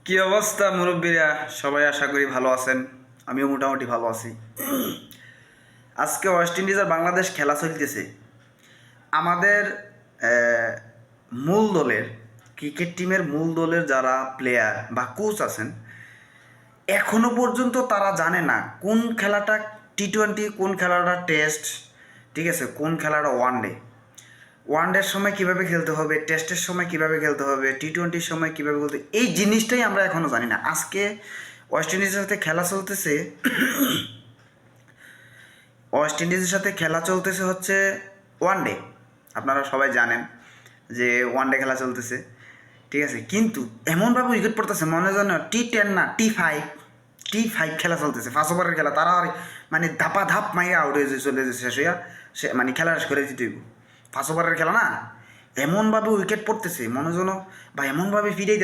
কি অবস্থা মুরব্বীরা? সবাই আশা করি ভালো আছেন। আমিও মোটামুটি ভালো আছি। আজকে ওয়েস্ট ইন্ডিজ আর বাংলাদেশ খেলা চলতেছে। আমাদের মূল দলের ক্রিকেট টিমের মূল দলের যারা প্লেয়ার বা কোচ আছেন, এখনো পর্যন্ত তারা জানে না কোন খেলাটা টি-20, কোন খেলাটা টেস্ট, ঠিক আছে, কোন খেলাটা ওয়ানডে। ওয়ানডের সময় কীভাবে খেলতে হবে, টেস্টের সময় কীভাবে খেলতে হবে, টি-20 সময় কীভাবে খেলতে হবে, এই জিনিসটাই আমরা এখনও জানি না। আজকে ওয়েস্ট ইন্ডিজের সাথে খেলা চলতেছে। ওয়েস্ট ইন্ডিজের সাথে খেলা চলতেছে হচ্ছে ওয়ানডে। আপনারা সবাই জানেন যে ওয়ানডে খেলা চলতেছে, ঠিক আছে। কিন্তু এমনভাবে উইকেট পড়তেছে মনে যেন টি10 না, টি5 খেলা চলতেছে, 5 ওভারের খেলা। তারা আর মানে ধাপা ধাপ মাইয়া আউট হয়ে চলে যেছে, শেষ হইয়া সে মানে খেলা শেষ করে দিতে হইব। 5 ওভারের খেলা না, এমনভাবে উইকেট পড়তেছে মনে যেন বা এমনভাবে ফিরে